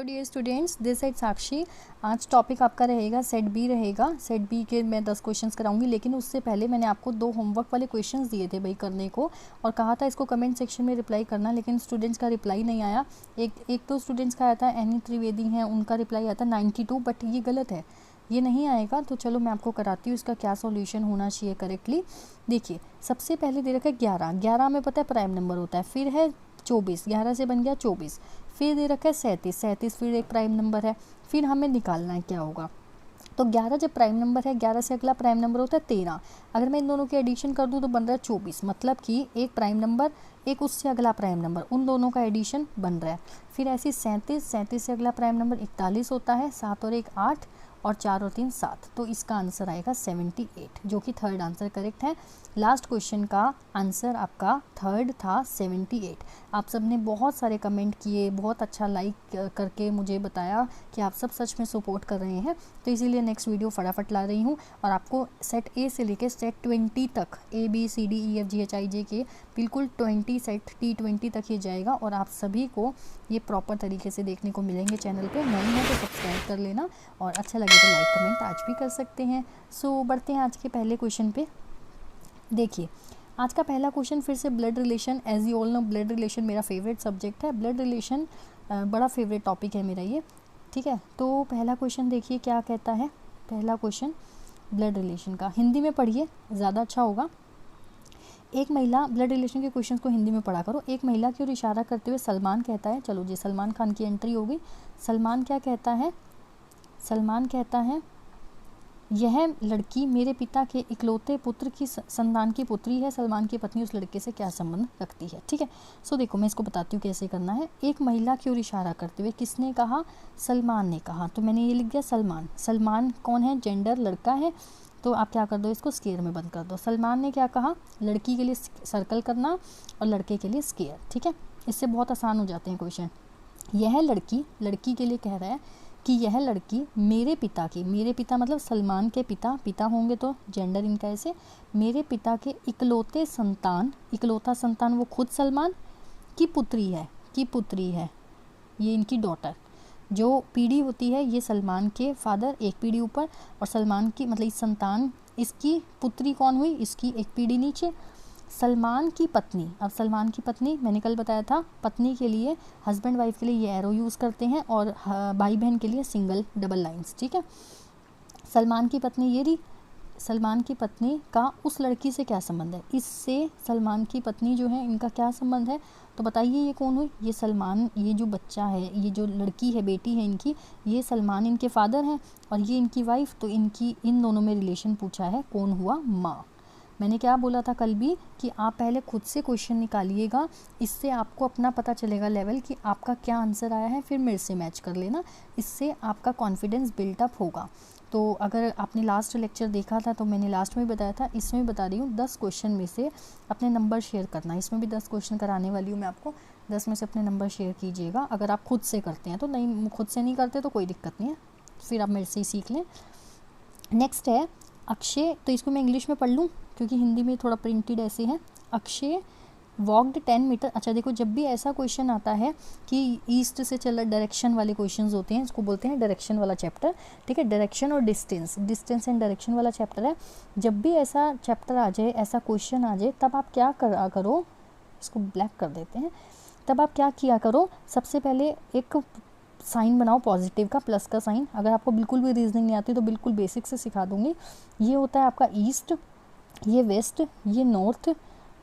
Hello dear students, this side Sakshi. आज topic आपका रहेगा सेट बी रहेगा। सेट बी के मैं 10 क्वेश्चंस कराऊंगी, लेकिन उससे पहले मैंने आपको 2 होमवर्क वाले क्वेश्चंस दिए थे भाई करने को, और कहा था इसको कमेंट सेक्शन में रिप्लाई करना, लेकिन स्टूडेंट्स का रिप्लाई नहीं आया। एक तो स्टूडेंट्स का आया था, एनी त्रिवेदी हैं, उनका रिप्लाई आया था 92, बट ये गलत है, ये नहीं आएगा। तो चलो मैं आपको कराती हूँ इसका क्या सॉल्यूशन होना चाहिए करेक्टली। देखिए, सबसे पहले दे रखा है 11, 11 में पता है प्राइम नंबर होता है, फिर है 24, 11 से बन गया 24, फिर दे रखा है 37, 37 फिर एक प्राइम नंबर है। फिर हमें निकालना है क्या होगा, तो 11 जब प्राइम नंबर है, 11 से अगला प्राइम नंबर होता है 13। अगर मैं इन दोनों की एडिशन कर दूं तो बन रहा है 24, मतलब कि एक प्राइम नंबर एक उससे अगला प्राइम नंबर, उन दोनों का एडिशन बन रहा है। फिर ऐसे 37, 37 से अगला प्राइम नंबर 41 होता है, 7 और 1 8 और 4 और 3 7, तो इसका आंसर आएगा 78, जो कि थर्ड आंसर करेक्ट है। लास्ट क्वेश्चन का आंसर आपका थर्ड था 78। आप सब ने बहुत सारे कमेंट किए, बहुत अच्छा लाइक करके मुझे बताया कि आप सब सच में सपोर्ट कर रहे हैं, तो इसीलिए नेक्स्ट वीडियो फटाफट ला रही हूँ। और आपको सेट ए से लेकर सेट 20 तक, ABCDEFGHIJ के बिल्कुल 20 सेट T20 तक ही जाएगा, और आप सभी को ये प्रॉपर तरीके से देखने को मिलेंगे चैनल पे। नहीं है तो सब्सक्राइब कर लेना, और अच्छा लगे तो लाइक कमेंट आज भी कर सकते हैं। सो बढ़ते हैं आज के पहले क्वेश्चन पे। देखिए, आज का पहला क्वेश्चन फिर से blood relation. As you all know, blood relation मेरा फेवरेट सब्जेक्ट है, ब्लड रिलेशन बड़ा फेवरेट टॉपिक है मेरा ये, ठीक है। तो पहला क्वेश्चन देखिए क्या कहता है। पहला क्वेश्चन ब्लड रिलेशन का हिंदी में पढ़िए, ज़्यादा अच्छा होगा। एक महिला, ब्लड रिलेशन के क्वेश्चंस को हिंदी में पढ़ा करो। एक महिला की ओर इशारा करते हुए सलमान कहता है, चलो जी सलमान खान की एंट्री हो गई। सलमान क्या कहता है, सलमान कहता है यह लड़की मेरे पिता के इकलौते पुत्र की संतान की पुत्री है। सलमान की पत्नी उस लड़के से क्या संबंध रखती है, ठीक है। सो देखो मैं इसको बताती हूँ कैसे करना है। एक महिला की ओर इशारा करते हुए किसने कहा, सलमान ने कहा, तो मैंने ये लिख दिया सलमान। सलमान कौन है, जेंडर लड़का है, तो आप क्या कर दो, इसको स्केयर में बंद कर दो। सलमान ने क्या कहा, लड़की के लिए सर्कल करना और लड़के के लिए स्केयर, ठीक है। इससे बहुत आसान हो जाते हैं क्वेश्चन। यह लड़की, लड़की के लिए कह रहा है कि यह लड़की मेरे पिता की, मेरे पिता मतलब सलमान के पिता, पिता होंगे तो जेंडर इनका ऐसे, मेरे पिता के इकलौते संतान, इकलौता संतान वो खुद सलमान की पुत्री है, की पुत्री है, ये इनकी डॉटर। जो पीढ़ी होती है ये सलमान के फादर एक पीढ़ी ऊपर, और सलमान की मतलब इस संतान, इसकी पुत्री कौन हुई, इसकी एक पीढ़ी नीचे। सलमान की पत्नी, अब सलमान की पत्नी मैंने कल बताया था, पत्नी के लिए, हस्बैंड वाइफ के लिए ये एरो यूज़ करते हैं, और भाई बहन के लिए सिंगल डबल लाइंस, ठीक है। सलमान की पत्नी ये रही, सलमान की पत्नी का उस लड़की से क्या संबंध है, इससे सलमान की पत्नी जो है इनका क्या संबंध है, तो बताइए ये कौन हुई, ये सलमान, ये जो बच्चा है, ये जो लड़की है, बेटी है इनकी, ये सलमान इनके फादर हैं, और ये इनकी वाइफ, तो इनकी इन दोनों में रिलेशन पूछा है, कौन हुआ, माँ। मैंने क्या बोला था कल भी कि आप पहले खुद से क्वेश्चन निकालिएगा, इससे आपको अपना पता चलेगा लेवल कि आपका क्या आंसर आया है, फिर मेरे से मैच कर लेना, इससे आपका कॉन्फिडेंस बिल्टअप होगा। तो अगर आपने लास्ट लेक्चर देखा था तो मैंने लास्ट में बताया था, इसमें बता रही हूँ 10 क्वेश्चन में से अपने नंबर शेयर करना। इसमें भी 10 क्वेश्चन कराने वाली हूँ मैं आपको, 10 में से अपने नंबर शेयर कीजिएगा। अगर आप खुद से करते हैं तो, नहीं खुद से नहीं करते तो कोई दिक्कत नहीं है, फिर आप मेरे से ही सीख लें। नेक्स्ट है अक्षय, तो इसको मैं इंग्लिश में पढ़ लूँ क्योंकि हिंदी में थोड़ा प्रिंटेड ऐसे है। Akshay walked 10 metre. अच्छा देखो, जब भी ऐसा क्वेश्चन आता है कि ईस्ट से चला, डायरेक्शन वाले क्वेश्चंस होते हैं, इसको बोलते हैं डायरेक्शन वाला चैप्टर, ठीक है। डायरेक्शन और डिस्टेंस, डिस्टेंस एंड डायरेक्शन वाला चैप्टर है। जब भी ऐसा चैप्टर आ जाए, ऐसा क्वेश्चन आ जाए, तब आप क्या करो, इसको ब्लैक कर देते हैं, तब आप क्या किया करो, सबसे पहले एक साइन बनाओ पॉजिटिव का, प्लस का साइन। अगर आपको बिल्कुल भी रीजनिंग नहीं आती तो बिल्कुल बेसिक से सिखा दूंगी। ये होता है आपका ईस्ट, ये वेस्ट, ये नॉर्थ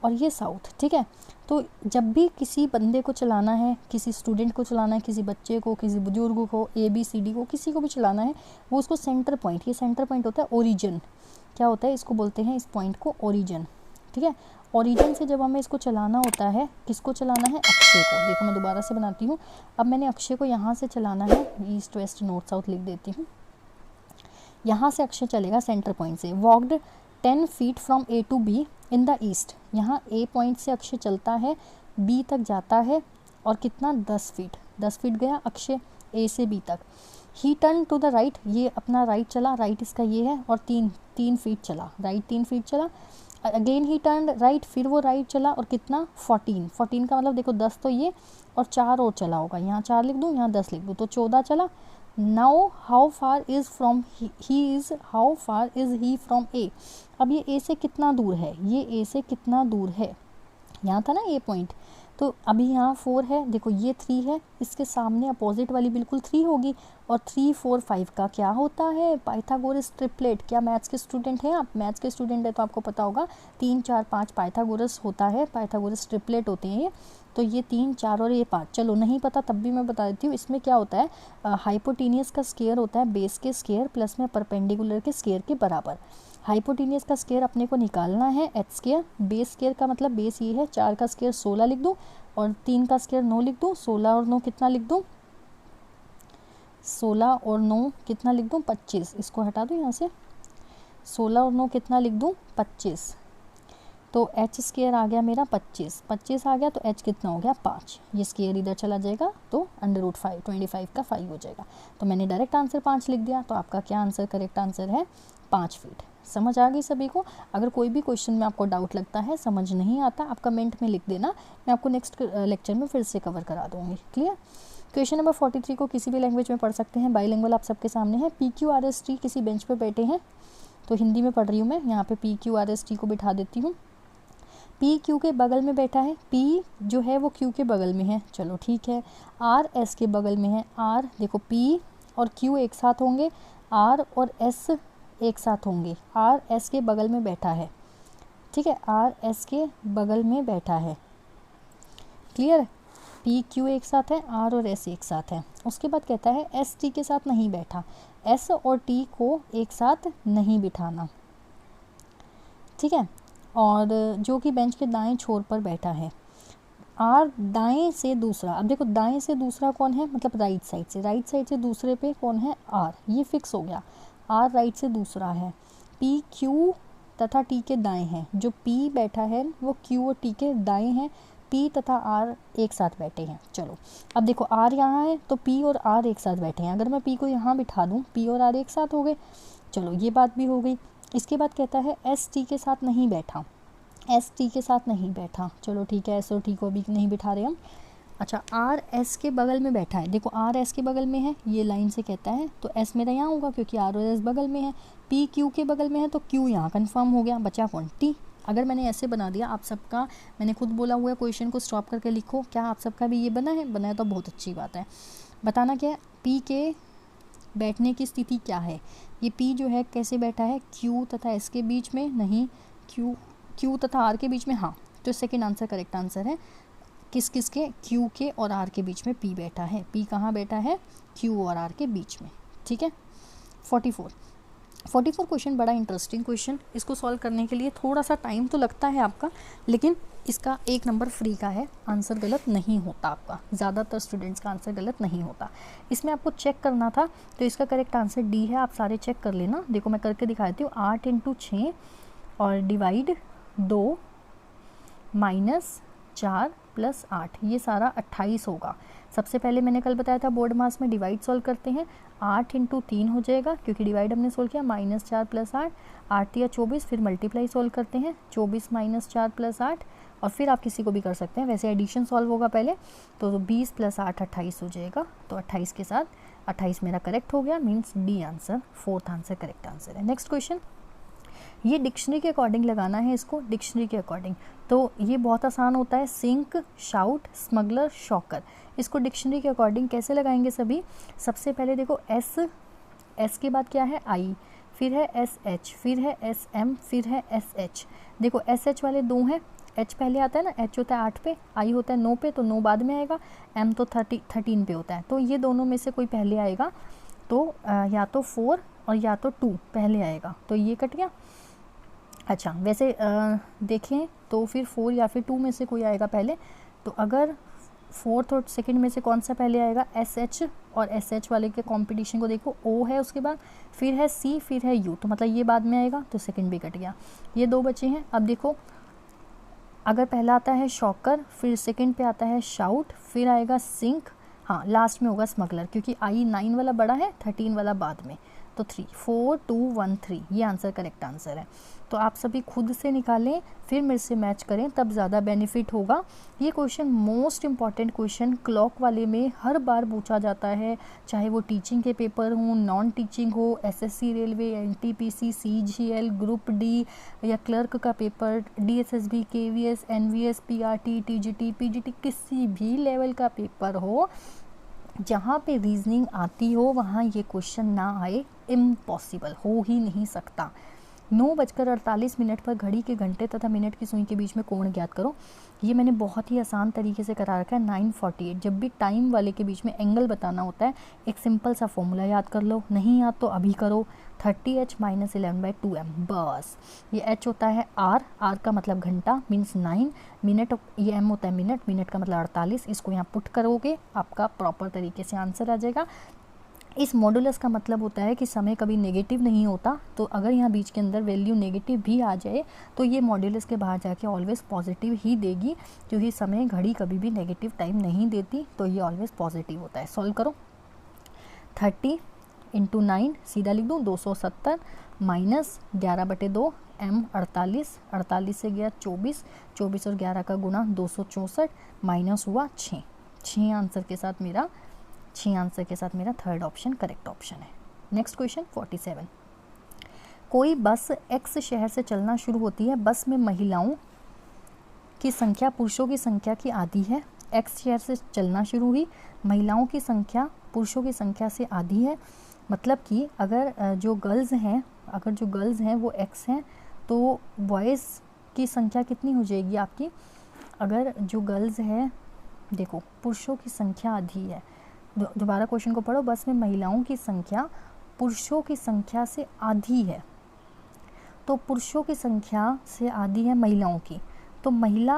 और ये साउथ, ठीक है। तो जब भी किसी बंदे को चलाना है, किसी स्टूडेंट को चलाना है, किसी बच्चे को, किसी बुजुर्ग को, ABCD को, किसी को भी चलाना है, वो उसको सेंटर पॉइंट, ये सेंटर पॉइंट होता है ओरिजिन, क्या होता है, इसको बोलते हैं इस पॉइंट को ओरिजिन, ठीक है। ओरिजिन से जब हमें इसको चलाना होता है, किसको चलाना है, अक्षय को। देखो मैं दोबारा से बनाती हूँ, अब मैंने अक्षय को यहाँ से चलाना है, ईस्ट वेस्ट नॉर्थ साउथ लिख देती हूँ। यहाँ से अक्षय चलेगा सेंटर पॉइंट से। Walked 10 feet from A to B in the east, यहाँ A पॉइंट से अक्षय चलता है, B तक जाता है, और कितना, 10 फीट, 10 फीट गया अक्षय A से B तक। He turn to the right, ये अपना राइट चला, राइट इसका ये है, और 3 फीट चला, राइट 3 फीट चला। अगेन ही टर्न राइट, फिर वो राइट चला और कितना 14 का मतलब देखो 10 तो ये और 4 और चला होगा, यहाँ 4 लिख दूँ यहाँ 10 लिख दूँ तो 14 चला। Now how far is from how far is he from A. अब ये ए से कितना दूर है, ये ए से कितना दूर है, यहाँ था ना ये पॉइंट, तो अभी यहाँ 4 है, देखो ये 3 है, इसके सामने अपोजिट वाली बिल्कुल 3 होगी और 3 4 5 का क्या होता है, पाइथागोरस ट्रिपलेट। क्या मैथ्स के स्टूडेंट हैं आप? मैथ्स के स्टूडेंट है तो आपको पता होगा 3 4 5 पाइथागोरस होता है, पाइथागोरस ट्रिपलेट होते हैं ये। तो ये 3 4 और ये 5, चलो नहीं पता तब भी मैं बता देती हूँ। इसमें क्या होता है, हाइपोटेनियस का स्क्वायर होता है बेस के स्क्वायर प्लस में परपेंडिकुलर के स्क्वायर के बराबर। हाइपोटेनियस का स्क्वायर अपने को निकालना है एच स्क्वायर, बेस स्क्वायर का मतलब बेस ये है, 4 का स्क्वायर 16 लिख दूँ और 3 का स्क्वायर 9 लिख दूँ, 16 और 9 कितना लिख दूँ, 16 और 9 कितना लिख दूँ 25, इसको हटा दूँ यहाँ से, 16 और 9 कितना लिख दूँ 25, तो एच स्क्वायर आ गया मेरा 25 आ गया, तो एच कितना हो गया 5, ये स्क्वायर इधर चला जाएगा तो √5 25 का 5 हो जाएगा, तो मैंने डायरेक्ट आंसर 5 लिख दिया। तो आपका क्या आंसर, करेक्ट आंसर है 5 फीट। समझ आ गई सभी को? अगर कोई भी क्वेश्चन में आपको डाउट लगता है, समझ नहीं आता, आप कमेंट में लिख देना, मैं आपको नेक्स्ट लेक्चर में फिर से कवर करा दूँगी। क्लियर? क्वेश्चन नंबर 43 को किसी भी लैंग्वेज में पढ़ सकते हैं, बाईलिंगुअल आप सबके सामने है। PQRST किसी बेंच पे बैठे हैं, तो हिंदी में पढ़ रही हूँ मैं, यहाँ पे PQRST को बिठा देती हूँ। P Q के बगल में बैठा है, P जो है वो Q के बगल में है, चलो ठीक है। R S के बगल में है, R देखो P और Q एक साथ होंगे, R और S एक साथ होंगे, R S के बगल में बैठा है, ठीक है, R S के बगल में बैठा है। क्लियर? P Q एक साथ है, R और S एक साथ है। उसके बाद कहता है S T के साथ नहीं बैठा, S और T को एक साथ नहीं बिठाना, ठीक है। और जो कि बेंच के दाएं छोर पर बैठा है, आर दाएं से दूसरा, अब देखो दाएं से दूसरा कौन है, मतलब राइट साइड से दूसरे पे कौन है, आर, ये फिक्स हो गया, आर राइट से दूसरा है। पी क्यू तथा टी के दाएं हैं, जो पी बैठा है वो क्यू और टी के दाएं हैं, पी तथा आर एक साथ बैठे हैं। चलो अब देखो आर यहाँ है तो पी और आर एक साथ बैठे हैं, अगर मैं पी को यहाँ बिठा दूँ, पी और आर एक साथ हो गए, चलो ये बात भी हो गई। इसके बाद कहता है एस टी के साथ नहीं बैठा, एस टी के साथ नहीं बैठा, चलो ठीक है, एस और टी को अभी नहीं बिठा रहे हम। अच्छा आर एस के बगल में बैठा है, देखो आर एस के बगल में है, ये लाइन से कहता है तो एस मेरा यहाँ होगा क्योंकि आर और एस बगल में है। पी क्यू के बगल में है तो क्यू यहाँ कंफर्म हो गया, बचा कौन, टी। अगर मैंने ऐसे बना दिया, आप सबका मैंने खुद बोला हुआ है, क्वेश्चन को स्टॉप करके लिखो, क्या आप सबका भी ये बना है? बना है तो बहुत अच्छी बात है। बताना क्या है, पी के बैठने की स्थिति क्या है, ये P जो है कैसे बैठा है, Q तथा S के बीच में, नहीं Q तथा R के बीच में, हाँ, तो सेकंड आंसर करेक्ट आंसर है। किस किस के, Q के और R के बीच में P बैठा है, P कहाँ बैठा है, Q और R के बीच में, ठीक है। 44 क्वेश्चन बड़ा इंटरेस्टिंग क्वेश्चन, इसको सॉल्व करने के लिए थोड़ा सा टाइम तो लगता है आपका, लेकिन इसका 1 नंबर फ्री का है, आंसर गलत नहीं होता आपका, ज़्यादातर स्टूडेंट्स का आंसर गलत नहीं होता। इसमें आपको चेक करना था तो इसका करेक्ट आंसर डी है, आप सारे चेक कर लेना। देखो मैं करके दिखाती हूँ, 8 × 6 और डिवाइड 2 -4 + 8, ये सारा 28 होगा। सबसे पहले मैंने कल बताया था बोर्ड मास में डिवाइड सॉल्व करते हैं, 8 × 3 हो जाएगा क्योंकि डिवाइड हमने सोल्व किया, -4 + 8, 8 या 24, फिर मल्टीप्लाई सॉल्व करते हैं, 24 - 4 + 8, और फिर आप किसी को भी कर सकते हैं, वैसे एडिशन सॉल्व होगा पहले, तो 20 + 8 28 हो जाएगा, तो 28 के साथ 28 मेरा करेक्ट हो गया, means D answer, 4th answer correct answer है। नेक्स्ट क्वेश्चन, ये डिक्शनरी के अकॉर्डिंग लगाना है इसको, डिक्शनरी के अकॉर्डिंग, तो ये बहुत आसान होता है, सिंक, शाउट, स्मगलर, शॉकर, इसको डिक्शनरी के अकॉर्डिंग कैसे लगाएंगे सभी। सबसे पहले देखो एस के बाद क्या है, आई, फिर है SH, फिर है SM, फिर है SH। देखो SH वाले 2 हैं, H पहले आता है ना, H होता है 8 पे, I होता है 9 पे, तो 9 बाद में आएगा, M तो 13 पे होता है, तो ये दोनों में से कोई पहले आएगा, तो या तो 4 और या तो 2 पहले आएगा, तो ये कट गया। अच्छा वैसे देखें तो फिर 4 या फिर 2 में से कोई आएगा पहले, तो अगर 4th और 2nd में से कौन सा पहले आएगा, SH, और SH वाले के कंपटीशन को देखो, O है उसके बाद, फिर है C, फिर है U, तो मतलब ये बाद में आएगा, तो सेकंड भी कट गया, ये 2 बचे हैं। अब देखो अगर पहला आता है शॉकर, फिर सेकंड पे आता है शाउट, फिर आएगा सिंक, हाँ लास्ट में होगा स्मगलर, क्योंकि I 9 वाला बड़ा है, 13 वाला बाद में, तो 3, 4 2 1 3 ये आंसर करेक्ट आंसर है। तो आप सभी खुद से निकालें, फिर मेरे से मैच करें, तब ज़्यादा बेनिफिट होगा। ये question most important question clock वाले में हर बार पूछा जाता है, चाहे वो टीचिंग के पेपर हों, नॉन टीचिंग हो, SSC railway, NTPC, CGL, group D या क्लर्क का paper, DSSB, KVS, NVS, PRT, TGT, PGT, किसी भी लेवल का पेपर हो, जहाँ पे रीजनिंग आती हो वहाँ ये क्वेश्चन ना आए इम्पॉसिबल, हो ही नहीं सकता। 9:48 पर घड़ी के घंटे तथा मिनट की सुई के बीच में कोण ज्ञात करो। ये मैंने बहुत ही आसान तरीके से करा रखा है। 9:48 जब भी टाइम वाले के बीच में एंगल बताना होता है, एक सिंपल सा फॉर्मूला याद कर लो, नहीं याद तो अभी करो, 30h - 11/2m बस। ये h होता है r का मतलब घंटा मीन्स 9, मिनट ये m होता है मिनट, मिनट का मतलब 48। इसको यहाँ पुट करोगे आपका प्रॉपर तरीके से आंसर आ जाएगा। इस मॉडुलस का मतलब होता है कि समय कभी नेगेटिव नहीं होता, तो अगर यहाँ बीच के अंदर वैल्यू नेगेटिव भी आ जाए तो ये मॉडुलस के बाहर जाके ऑलवेज पॉजिटिव ही देगी, क्योंकि समय घड़ी कभी भी नेगेटिव टाइम नहीं देती, तो ये ऑलवेज पॉजिटिव होता है। सॉल्व करो, 30 × 9 सीधा लिख दूँ 270 माइनस 11/2 m 48, 48 से गया 24, 24 और 11 का गुणा 264 माइनस हुआ 6 आंसर के साथ मेरा थर्ड ऑप्शन करेक्ट ऑप्शन है। Next question 47। कोई बस एक्स शहर से चलना शुरू होती है, बस में महिलाओं की संख्या पुरुषों की संख्या की आधी है। एक्स शहर से चलना शुरू हुई, महिलाओं की संख्या पुरुषों की संख्या से आधी है, मतलब कि अगर जो गर्ल्स हैं वो एक्स हैं, तो बॉयज़ की संख्या कितनी हो जाएगी आपकी? अगर जो गर्ल्स है, देखो पुरुषों की संख्या आधी है, दोबारा क्वेश्चन को पढ़ो, बस में महिलाओं की संख्या पुरुषों की संख्या से आधी है, तो पुरुषों की संख्या से आधी है महिलाओं की, तो महिला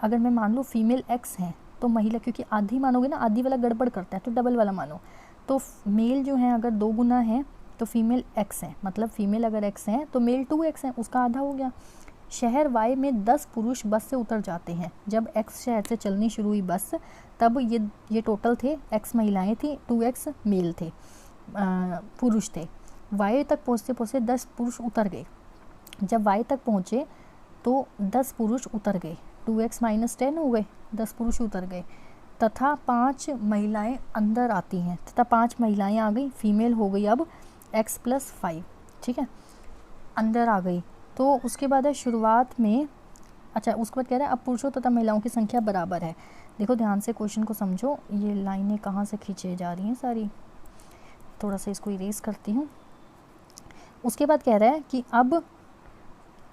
अगर मैं मान लूँ फीमेल एक्स है, तो महिला, क्योंकि आधी मानोगे ना, आधी वाला गड़बड़ करता है, तो डबल वाला मानो, तो मेल जो है अगर 2 गुना है तो फीमेल एक्स है, मतलब फीमेल अगर एक्स है तो मेल 2x है, उसका आधा हो गया। शहर वाई में 10 पुरुष बस से उतर जाते हैं। जब एक्स शहर से चलनी शुरू हुई बस, तब ये टोटल थे, एक्स महिलाएं थी, 2x मेल थे, पुरुष थे। वाई तक पहुँचते पहुँचते 10 पुरुष उतर गए। जब वाई तक पहुँचे तो 10 पुरुष उतर गए, 2x - 10 हो गए, 10 पुरुष उतर गए, तथा 5 महिलाएं अंदर आती हैं, तथा 5 महिलाएं आ गई, फीमेल हो गई अब x + 5, ठीक है, अंदर आ गई। तो उसके बाद है शुरुआत में, अच्छा उसके बाद कह रहा है अब पुरुषों तथा महिलाओं की संख्या बराबर है। देखो ध्यान से क्वेश्चन को समझो, ये लाइनें कहाँ से खींचे जा रही हैं सारी, थोड़ा सा इसको इरेज करती हूँ। उसके बाद कह रहा है कि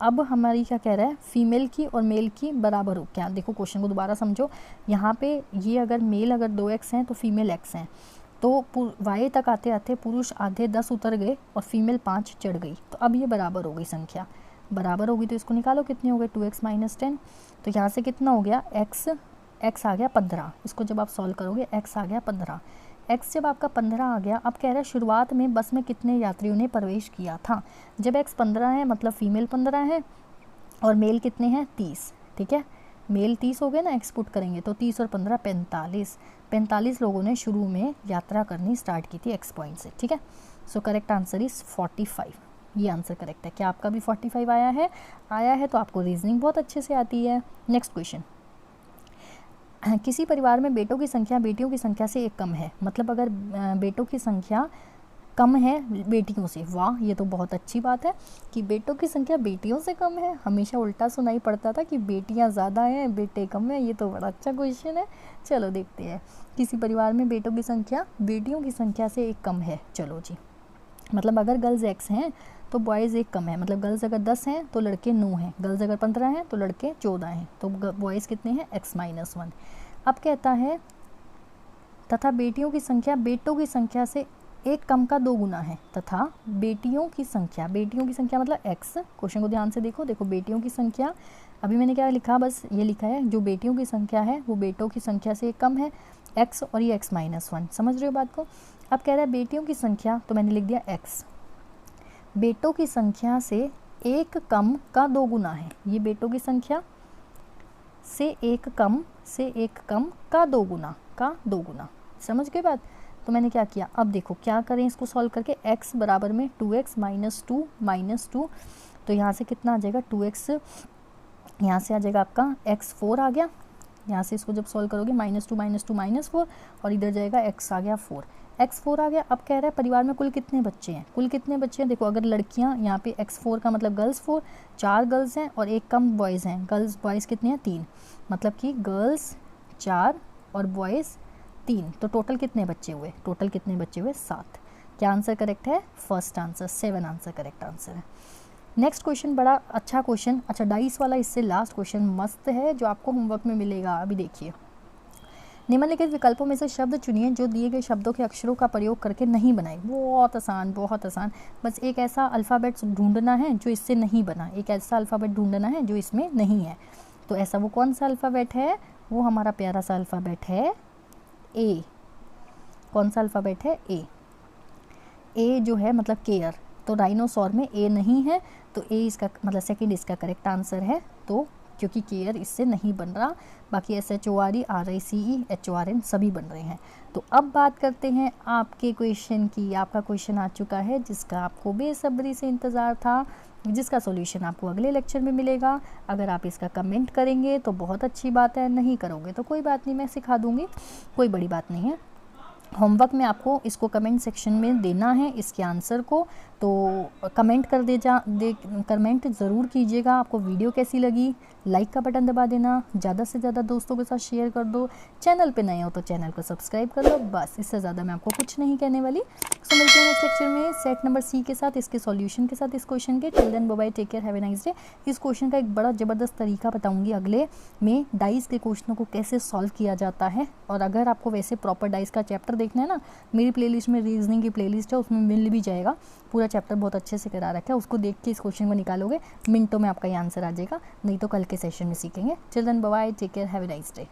अब हमारी क्या कह रहा है, फीमेल की और मेल की बराबर हो क्या। देखो क्वेश्चन को दोबारा समझो, यहाँ पे ये अगर मेल अगर 2x हैं तो फीमेल x हैं, तो वाई तक आते आते पुरुष आधे 10 उतर गए और फीमेल 5 चढ़ गई, तो अब ये बराबर हो गई, संख्या बराबर होगी, तो इसको निकालो कितने हो गए, 2x - 10, तो यहाँ से कितना हो गया, x आ गया 15, इसको जब आप सॉल्व करोगे x आ गया 15, x जब आपका 15 आ गया, अब कह रहा है शुरुआत में बस में कितने यात्रियों ने प्रवेश किया था। जब x 15 है मतलब फीमेल 15 है और मेल कितने हैं 30, ठीक है, मेल 30 हो गए ना, एक्स पुट करेंगे तो 30 और 15 45 लोगों ने शुरू में यात्रा करनी स्टार्ट की थी एक्स पॉइंट से, ठीक है। सो करेक्ट आंसर इज़ 45, ये आंसर करेक्ट है। क्या आपका भी 45 आया है तो आपको रीजनिंग बहुत अच्छे से आती है। नेक्स्ट क्वेश्चन, किसी परिवार में बेटों की संख्या बेटियों की संख्या से 1 कम है, मतलब अगर बेटों की संख्या कम है बेटियों से, वाह ये तो बहुत अच्छी बात है कि बेटों की संख्या बेटियों से कम है। हमेशा उल्टा सुनाई पड़ता था कि बेटियां ज़्यादा हैं बेटे कम है, ये तो बड़ा अच्छा क्वेश्चन है। चलो देखते हैं, किसी परिवार में बेटों की संख्या बेटियों की संख्या से 1 कम है। चलो जी, मतलब अगर गर्ल्स x हैं तो बॉयज़ 1 कम है, मतलब गर्ल्स अगर 10 हैं तो लड़के 9 हैं, गर्ल्स अगर 15 हैं तो लड़के 14 हैं, तो बॉयज़ कितने हैं x - 1। अब कहता है तथा बेटियों की संख्या बेटों की संख्या से 1 कम का 2 गुना है, तथा बेटियों की संख्या मतलब x। क्वेश्चन को ध्यान से देखो बेटियों की संख्या, अभी मैंने क्या लिखा, बस ये लिखा है जो बेटियों की संख्या है वो बेटों की संख्या से 1 कम है x, और ये x - 1, समझ रहे हो बात को। अब कह रहा है बेटियों की संख्या, तो मैंने लिख दिया x, बेटों की संख्या से 1 कम का 2 गुना है, ये बेटों की संख्या से 1 कम का 2 गुना, समझ गए बात। तो मैंने क्या किया, अब देखो क्या करें इसको सॉल्व करके, x बराबर में 2x माइनस टू, तो यहाँ से कितना आ जाएगा 2x, यहाँ से आ जाएगा आपका x 4 आ गया, यहाँ से इसको जब सॉल्व करोगे -2 और इधर जाएगा x आ गया 4, x4 आ गया। अब कह रहा है परिवार में कुल कितने बच्चे हैं, कुल कितने बच्चे हैं, देखो अगर लड़कियां यहाँ पे x4 का मतलब गर्ल्स 4, 4 गर्ल्स हैं और एक कम बॉयज़ हैं, गर्ल्स बॉयज़ कितने हैं 3, मतलब कि गर्ल्स 4 और बॉयज़ 3, तो टोटल कितने बच्चे हुए, टोटल कितने बच्चे हुए 7। क्या आंसर करेक्ट है, first answer 7 answer correct answer है। नेक्स्ट क्वेश्चन बड़ा अच्छा क्वेश्चन, अच्छा डाइस वाला इससे लास्ट क्वेश्चन मस्त है जो आपको होमवर्क में मिलेगा। अभी देखिए, निम्नलिखित विकल्पों में से शब्द चुनिए जो दिए गए शब्दों के अक्षरों का प्रयोग करके नहीं बनाए। बहुत आसान, बहुत आसान, बस एक ऐसा अल्फ़ाबेट ढूंढना है जो इससे नहीं बना, एक ऐसा अल्फ़ाबेट ढूंढना है जो इसमें नहीं है। तो ऐसा वो कौन सा अल्फ़ाबेट है, वो हमारा प्यारा सा अल्फ़ाबेट है ए। कौन सा अल्फ़ाबेट है, ए। ए जो है मतलब केयर, तो डायनासोर में ए नहीं है, तो ए इसका मतलब सेकंड इसका करेक्ट आंसर है। तो क्योंकि केयर इससे नहीं बन रहा, बाकी SHORE RICE HORN सभी बन रहे हैं। तो अब बात करते हैं आपके क्वेश्चन की। आपका क्वेश्चन आ चुका है जिसका आपको बेसब्री से इंतज़ार था, जिसका सॉल्यूशन आपको अगले लेक्चर में मिलेगा। अगर आप इसका कमेंट करेंगे तो बहुत अच्छी बात है, नहीं करोगे तो कोई बात नहीं, मैं सिखा दूँगी, कोई बड़ी बात नहीं है। होमवर्क में आपको इसको कमेंट सेक्शन में देना है इसके आंसर को, तो कमेंट कमेंट ज़रूर कीजिएगा। आपको वीडियो कैसी लगी, लाइक का बटन दबा देना, ज़्यादा से ज़्यादा दोस्तों के साथ शेयर कर दो। चैनल पे नए हो तो चैनल को सब्सक्राइब कर लो, बस इससे ज़्यादा मैं आपको कुछ नहीं कहने वाली। सो मिलते हैं नेक्स्ट लेक्चर में सेट नंबर C के साथ, इसके सॉल्यूशन के साथ इस क्वेश्चन के। Till then bye bye, take care, have a nice day. इस क्वेश्चन का एक बड़ा ज़बरदस्त तरीका बताऊँगी अगले में, डाइस के क्वेश्चनों को कैसे सॉल्व किया जाता है। और अगर आपको वैसे प्रॉपर डाइस का चैप्टर देखना है ना, मेरी प्लेलिस्ट में रीजनिंग की प्लेलिस्ट है, उसमें मिल भी जाएगा, पूरा चैप्टर बहुत अच्छे से करा रखा है। उसको देख के इस क्वेश्चन को निकालोगे, मिनटों में आपका ये आंसर आ जाएगा, नहीं तो कल के सेशन में सीखेंगे। Children bye, take care, have a nice day.